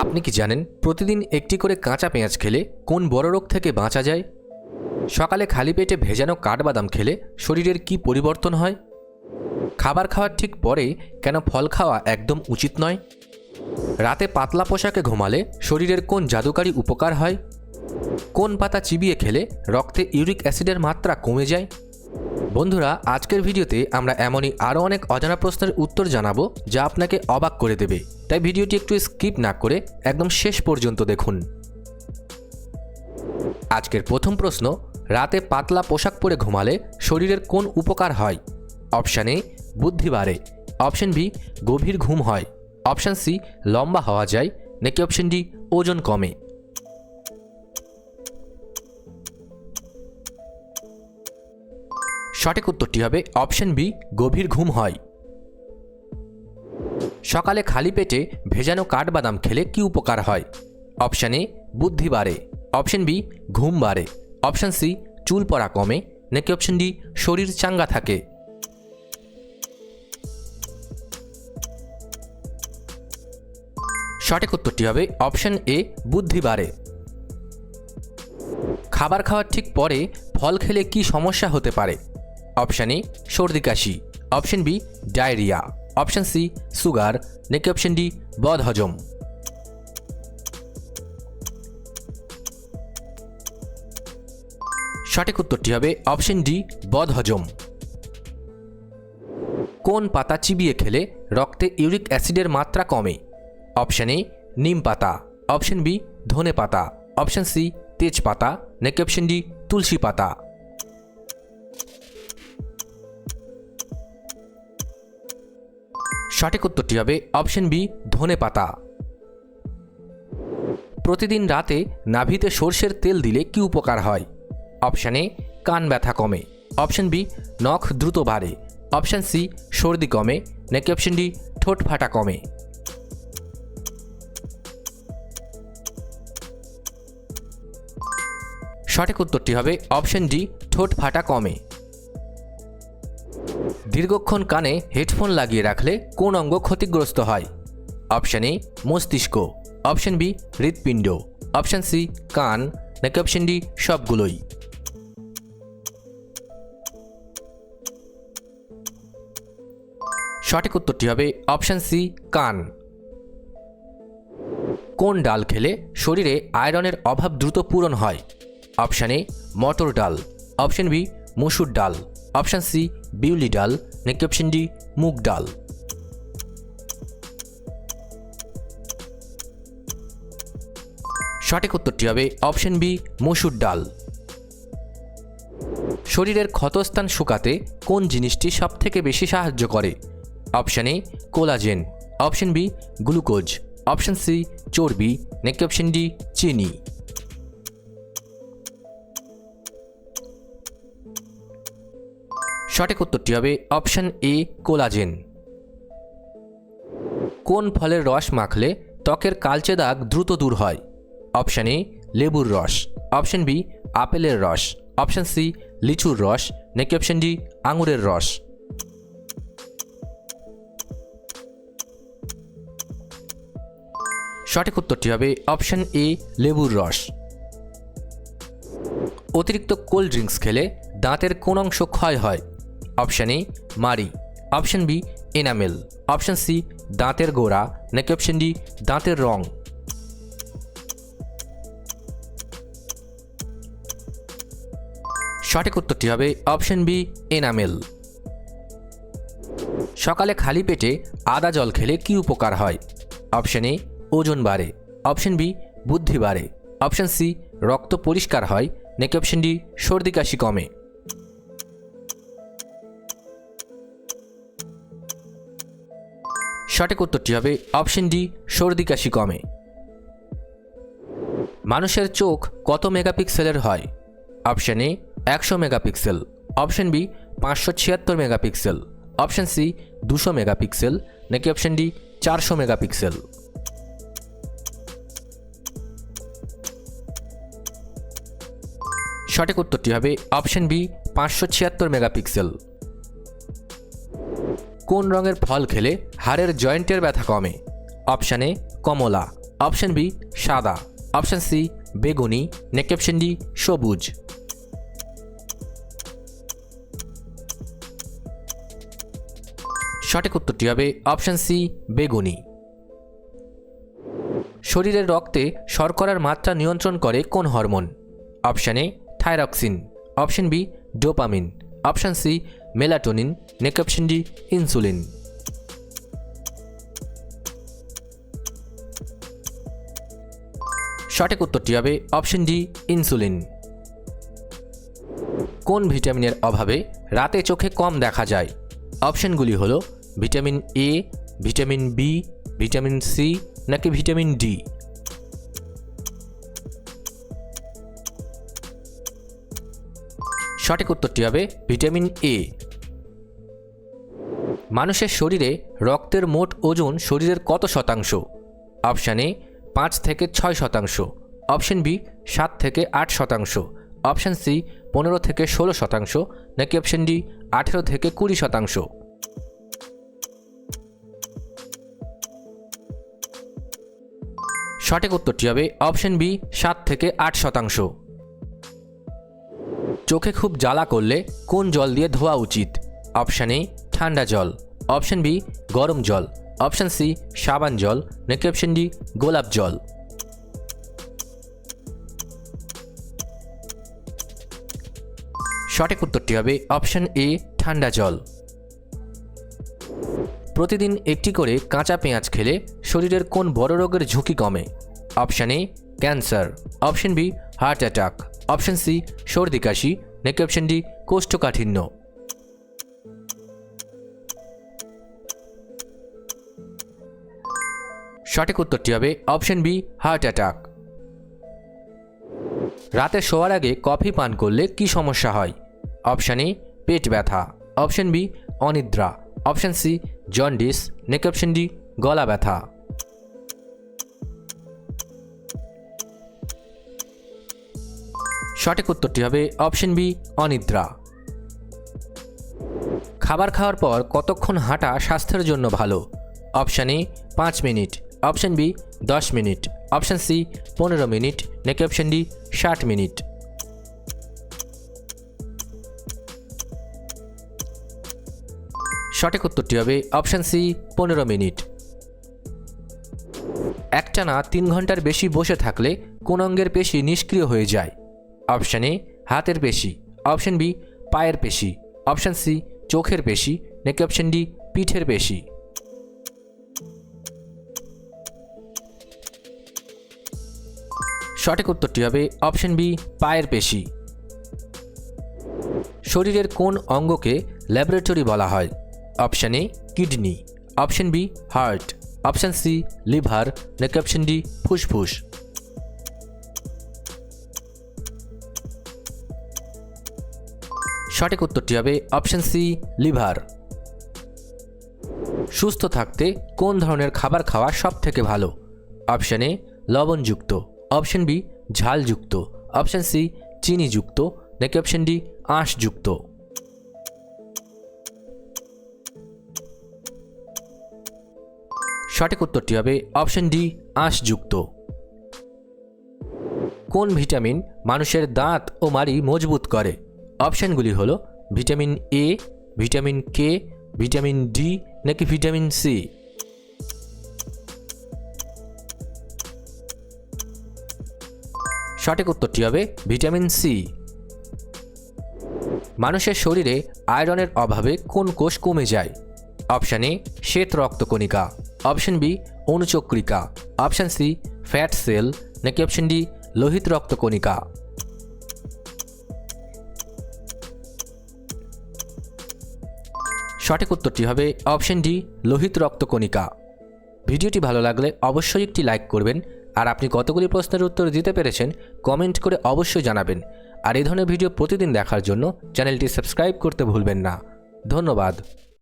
আপনি কি জানেন প্রতিদিন একটি করে কাঁচা পেঁয়াজ খেলে কোন বড় রোগ থেকে বাঁচা যায়? সকালে খালি পেটে ভেজানো কাঠবাদাম খেলে শরীরের কি পরিবর্তন হয়? খাবার খাওয়ার ঠিক পরে কেন ফল খাওয়া একদম উচিত নয়? রাতে পাতলা পোশাকে ঘুমালে শরীরের কোন জাদুকারী উপকার হয়? কোন পাতা চিবিয়ে খেলে রক্তে ইউরিক অ্যাসিডের মাত্রা কমে যায়? বন্ধুরা, আজকের ভিডিওতে আমরা এমনই আরও অনেক অজানা প্রশ্নের উত্তর জানাবো যা আপনাকে অবাক করে দেবে। তাই ভিডিওটি একটু স্কিপ না করে একদম শেষ পর্যন্ত দেখুন। আজকের প্রথম প্রশ্ন, রাতে পাতলা পোশাক পরে ঘুমালে শরীরের কোন উপকার হয়? অপশান এ, বুদ্ধি বাড়ে। অপশান বি, গভীর ঘুম হয়। অপশান সি, লম্বা হওয়া যায়। নাকি অপশান ডি, ওজন কমে? সঠিক উত্তরটি হবে অপশান বি, গভীর ঘুম হয়। সকালে খালি পেটে ভেজানো কাঠবাদাম খেলে কি উপকার হয়? অপশান এ, বুদ্ধি বাড়ে। অপশান বি, ঘুম বাড়ে। অপশান সি, চুল পড়া কমে। নাকি অপশান ডি, শরীর চাঙ্গা থাকে? সঠিক উত্তরটি হবে অপশান এ, বুদ্ধি বাড়ে। খাবার খাওয়ার ঠিক পরে ফল খেলে কি সমস্যা হতে পারে? অপশান এ, সর্দি কাশি। Option B, diarrhoea. Option C, sugar. নাকি অপশান ডি, বদহজম? সঠিক উত্তরটি হবে অপশান ডি, বদহজম। কোন পাতা চিবিয়ে খেলে রক্তে ইউরিক অ্যাসিডের মাত্রা কমে? অপশান এ, নিম পাতা। অপশান বি, ধনে পাতা। অপশান সি, তেজপাতা। নাকি অপশান ডি, তুলসী পাতা? সঠিক উত্তরটি হবে অপশান বি, ধনে পাতা। প্রতিদিন রাতে নাভিতে সর্ষের তেল দিলে কি উপকার হয়? অপশান এ, কান ব্যথা কমে। অপশান বি, নখ দ্রুত বাড়ে। অপশান সি, সর্দি কমে। নাকি অপশান ডি, ঠোঁট ফাটা কমে? সঠিক উত্তরটি হবে অপশান ডি, ঠোঁট ফাটা কমে। দীর্ঘক্ষণ কানে হেডফোন লাগিয়ে রাখলে কোন অঙ্গ ক্ষতিগ্রস্ত হয়? অপশান এ, মস্তিষ্ক। অপশান বি, হৃৎপিণ্ড। অপশান সি, কান। নাকি অপশান ডি, সবগুলোই? সঠিক উত্তরটি হবে অপশান সি, কান। কোন ডাল খেলে শরীরে আয়রনের অভাব দ্রুত পূরণ হয়? অপশান এ, মটর ডাল। অপশান বি, মসুর ডাল। অপশান সি, বিউলি ডাল। নাকি অপশান ডি, মুগ ডাল? সঠিক উত্তরটি হবে অপশান বি, মসুর ডাল। শরীরের ক্ষতস্থান শুকাতে কোন জিনিসটি সবথেকে বেশি সাহায্য করে? Option A, collagen. Option B, glucose. Option C, চর্বি। নাকি অপশান ডি, চিনি? সঠিক উত্তরটি হবে অপশান এ, কোলাজেন। কোন ফলের রস মাখলে ত্বকের কালচে দাগ দ্রুত দূর হয়? অপশান এ, লেবুর রস। অপশান বি, আপেলের রস। অপশান সি, লিচুর রস। নাকি অপশান ডি, আঙুরের রস? সঠিক উত্তরটি হবে অপশান এ, লেবুর রস। অতিরিক্ত কোল্ড ড্রিঙ্কস খেলে দাঁতের কোন অংশ ক্ষয় হয়? অপশান এ, মাড়ি। Option B, enamel. Option C, দাঁতের গোড়া। নাকি অপশান ডি, দাঁতের রং? সঠিক উত্তরটি হবে অপশান বি, এনামেল। সকালে খালি পেটে আদা জল খেলে কি উপকার হয়? অপশান এ, ওজন বাড়ে। অপশান বি, বুদ্ধি বাড়ে। অপশান সি, রক্ত পরিষ্কার হয়। নাকি অপশান ডি, সর্দি কাশি কমে? সঠিক উত্তরটি হবে অপশান ডি, সর্দি কাশি কমে। মানুষের চোখ কত মেগাপিক্সেলের হয়? Option A, 100 megapixel. Option B, 576 megapixel. Option C, 200 megapixel. নাকি অপশান ডি, 400 মেগাপিক্সেল? সঠিক উত্তরটি হবে অপশান বি, 576 মেগাপিক্সেল। কোন রঙের ফল খেলে হাড়ের জয়েন্টের ব্যথা কমে? অপশান এ, কমলা। অপশন বি সাদা, অপশন সি বেগুনি, নাকি অপশন ডি সবুজ। সঠিক উত্তরটি হবে অপশন সি বেগুনি। শরীরের রক্তে শর্করার মাত্রা নিয়ন্ত্রণ করে কোন হরমোন? Option A thyroxine, option B dopamine, option C melatonin, নাকি অপশন ডি ইনসুলিন। সঠিক উত্তরটি হবে অপশন ডি ইনসুলিন। কোন ভিটামিনের অভাবে রাতে চোখে কম দেখা যায়? অপশনগুলি হলো vitamin A, vitamin B, vitamin C, নাকি ভিটামিন ডি। সঠিক উত্তরটি হবে ভিটামিন এ। মানুষের শরীরে রক্তের মোট ওজন শরীরের কত শতাংশ? অপশান এ 5 থেকে 6 শতাংশ, অপশন বি 7 থেকে 8 শতাংশ, অপশন সি 15 থেকে 16 শতাংশ, নাকি অপশন ডি 18 থেকে 20 শতাংশ। সঠিক উত্তরটি হবে অপশন বি 7 থেকে 8 শতাংশ। চোখে খুব জ্বালা করলে কোন জল দিয়ে ধোয়া উচিত? অপশন এ ঠান্ডা জল, অপশন বি গরম জল, অপশন সি সাবান জল, নাকি অপশন ডি গোলাপ জল। সঠিক উত্তরটি হবে অপশন এ ঠান্ডা জল। প্রতিদিন একটি করে কাঁচা পেঁয়াজ খেলে শরীরের কোন বড় রোগের ঝুঁকি কমে? Option A cancer, option B heart attack, option C সর্দি কাশি, নাকি অপশন ডি কোষ্ঠকাঠিন্য। সঠিক উত্তরটি হবে অপশন বি হার্ট অ্যাটাক। রাতে শোয়ার আগে কফি পান করলে কি সমস্যা হয়? অপশন এ পেট ব্যথা, অপশন বি অনিদ্রা, অপশন সি জন্ডিস, নাকি অপশন ডি গলা ব্যথা। সঠিক উত্তরটি হবে অপশন বি অনিদ্রা। খাবার খাওয়ার পর কতক্ষণ হাঁটা স্বাস্থ্যের জন্য ভালো? Option A 5 minute, option B 10 minute, option C 15 minute, নাকি অপশন ডি 60 মিনিট। সঠিক উত্তরটি হবে অপশন সি 15 মিনিট। একটানা 3 ঘন্টার বেশি বসে থাকলে কোন অঙ্গের পেশি নিষ্ক্রিয় হয়ে যায়? অপশন এ হাতের পেশি, অপশন বি পায়ের পেশি, অপশন সি চোখের পেশি, নাকি অপশন ডি পিঠের পেশি। সঠিক উত্তরটি হবে অপশন বি পায়ের পেশি। শরীরের কোন অঙ্গকে ল্যাবরেটরি বলা হয়? Option A kidney, option B heart, option C liver, নাকি অপশন ডি ফুসফুস। সঠিক উত্তরটি হবে অপশন সি লিভার। সুস্থ থাকতে কোন ধরনের খাবার খাওয়া সব থেকে ভালো? অপশন এ লবণযুক্ত, অপশন বি ঝালযুক্ত, অপশন সি চিনিযুক্ত, নাকি অপশন ডি আঁশযুক্ত। সঠিক উত্তরটি হবে অপশন ডি আঁশযুক্ত। কোন ভিটামিন মানুষের দাঁত ও মাড়ি মজবুত করে? অপশনগুলি হলো vitamin A, vitamin K, vitamin D, নাকি ভিটামিন সি। সঠিক উত্তরটি হবে ভিটামিন সি। মানুষের শরীরে আয়রনের অভাবে কোন কোষ কমে যায়? অপশন এ শ্বেত রক্তকণিকা, অপশন বি অনুচক্রিকা, অপশন সি ফ্যাট সেল, নাকি অপশন ডি লোহিত রক্তকণিকা। সঠিক উত্তরটি হবে অপশন ডি লোহিত রক্তকণিকা। ভিডিওটি ভালো লাগলে অবশ্যই একটি লাইক করবেন, আর আপনি কতগুলি প্রশ্নের উত্তর দিতে পেরেছেন কমেন্ট করে অবশ্যই জানাবেন। আর এই ধরনের ভিডিও প্রতিদিন দেখার জন্য চ্যানেলটি সাবস্ক্রাইব করতে ভুলবেন না। ধন্যবাদ।